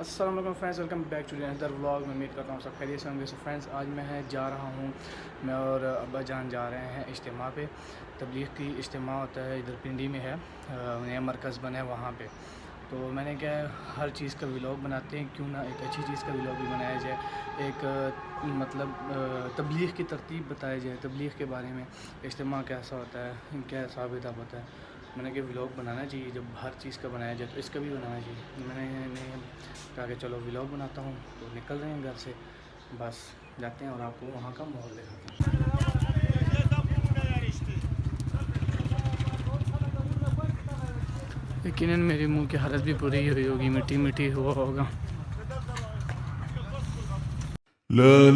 अस्सलाम वालेकुम friends, welcome back to another vlog. मैं उम्मीद करता हूँ सब खैरियत से होंगे। सो फ्रेंड्स, आज मैं जा रहा हूँ, मैं और अब्बा जान जा रहे हैं इज्तिमा पे। तबलीग की इज्तिमा होता है, इधर पिंडी में है, नया मरकज़ बना है वहाँ पे। तो मैंने क्या हर चीज़ का व्लॉग बनाते हैं, क्यों ना एक अच्छी चीज़ का व्लॉग भी बनाया जाए, एक मतलब तबलीग की तरतीब बताया जाए, तबलीग के बारे में, इज्तिमा कैसा होता है, क्या हिसाब किताब होता है। मैंने कि व्लॉग बनाना चाहिए, जब हर चीज़ का बनाया जाए तो इसका भी बनाना चाहिए। मैंने कहा कि चलो व्लॉग बनाता हूँ, तो निकल रहे हैं घर से, बस जाते हैं और आपको वहाँ का माहौल दिखाते हैं। यकीनन मेरे मुंह की हालत भी बुरी हुई होगी, मिट्टी मिट्टी हुआ होगा।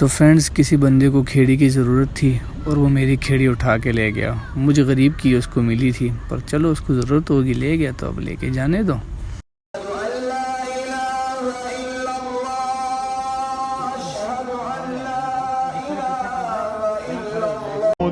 तो फ्रेंड्स, किसी बंदे को खेड़ी की ज़रूरत थी और वो मेरी खेड़ी उठा के ले गया। मुझे गरीब की उसको मिली थी, पर चलो उसको ज़रूरत होगी, ले गया तो अब लेके जाने दो।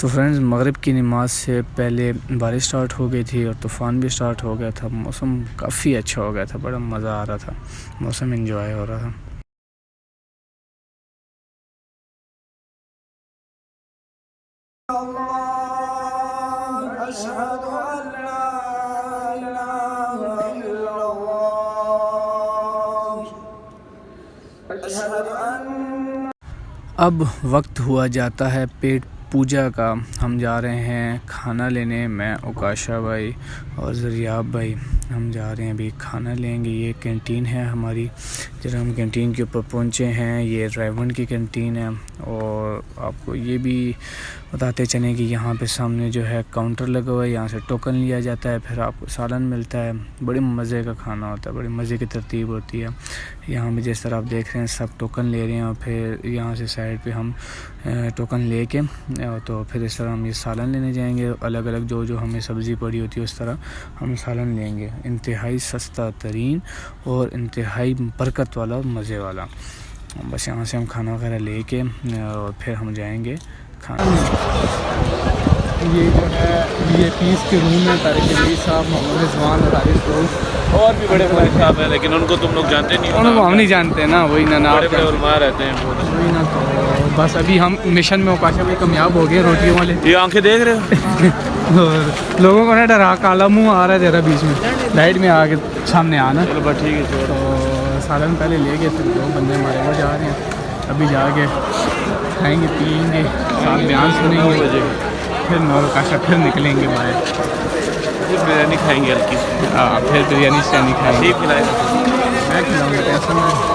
तो फ्रेंड्स, मगरिब की नमाज से पहले बारिश स्टार्ट हो गई थी और तूफ़ान भी स्टार्ट हो गया था। मौसम काफ़ी अच्छा हो गया था, बड़ा मज़ा आ रहा था, मौसम एंजॉय हो रहा था। अब वक्त हुआ जाता है पेट पूजा का। हम जा रहे हैं खाना लेने, मैं उकाशा भाई और ज़रियाब भाई, हम जा रहे हैं अभी खाना लेंगे। ये कैंटीन है हमारी, जब हम कैंटीन के ऊपर पहुंचे हैं, ये ड्राइवन की कैंटीन है। और आपको ये भी बताते चलें कि यहाँ पे सामने जो है काउंटर लगा हुआ है, यहाँ से टोकन लिया जाता है, फिर आपको सालन मिलता है। बड़े मज़े का खाना होता है, बड़ी मज़े की तरतीब होती है। यहाँ पे जिस तरह आप देख रहे हैं, सब टोकन ले रहे हैं और फिर यहाँ से साइड पे हम टोकन लेके तो फिर इस तरह हम ये सालन लेने जाएंगे। अलग अलग जो जो हमें सब्ज़ी पड़ी होती है उस तरह हम सालन लेंगे। इंतहाई सस्ता तरीन और इंतहाई बरकत वाला, मज़े वाला। बस यहाँ से हम खाना वगैरह लेके और फिर हम जाएंगे खाना। ये जो है VIPs के रूम है, तारिक अली साहब, मोहम्मद रिजवान और हारिस दोस्त और भी बड़े बड़े साहब हैं, लेकिन उनको तुम लोग जानते नहीं हो। उनको हम नहीं जानते ना, वही ना, बड़े बड़े उलमा रहते हैं। वही ना। तो बस अभी हम मिशन में ओकाशा में कामयाब हो गए रोटियों वाले। ये आंखें देख रहे हो और लोगों को ना डरा, काला मुंह आ रहा है तेरा बीच में, लाइट में आके सामने आना। चलो बस ठीक है। तो सालन पहले ले गए थे, 2 बंदे हमारे वो जा रहे हैं, अभी जाके खाएंगे पियेंगे, साथ बयान सुनेंगे, फिर मैं और ओकाशा फिर निकलेंगे बाहर, फिर बिरयानी खाएंगे हल्की सी। हाँ फिर बिरयानी श्रयानी खाएंगे। ठीक खिलाएगा, मैं खिलाऊंगा, टेंशन नहीं।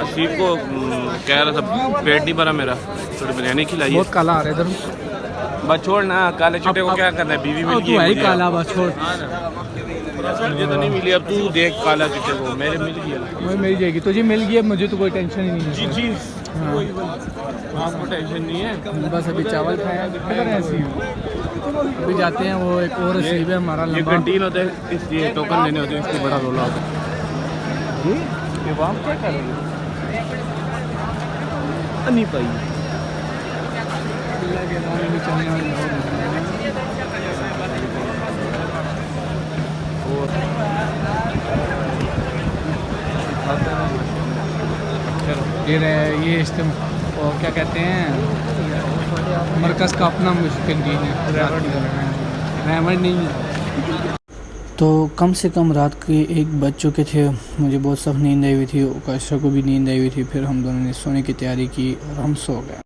असीफ को कह रहा था पेट नहीं भरा मेरा, थोड़ी बिरयानी खिलाइए। बहुत काला आ रहा है इधर। बस छोड़ ना, काले चिट्टे को अब- क्या करना है, बीवी मिल तू गई है ही मुझे। काला, बस छोड़। मुझे तो नहीं मिली, अब तू देख काला चिट्टे को, मेरे मिल गया। मुझे मिल जाएगी, तुझे मिल गई, अब मुझे तो कोई टेंशन ही नहीं जी है। जी, हाँ। आपको टेंशन नहीं है। बस अभी चावल खाया, किधर है असीब? अभी जाते हैं, वो एक और असीब है हमारा ये लंबा। कैंटीन होता है, इसलिए टोकन लेने होते हैं, इसको बड़ा रोला होता है। ये वहाँ क्या कर रही है? नहीं पाई। ये इस्तेम और क्या कहते हैं, मरकज़ का अपना मुश्किल दिन है, रहमत नहीं है। तो कम से कम रात के 1 बज चुके थे, मुझे बहुत सख्त नींद आई हुई थी, ओकाशा को भी नींद आई हुई थी। फिर हम दोनों ने सोने की तैयारी की और हम सो गए।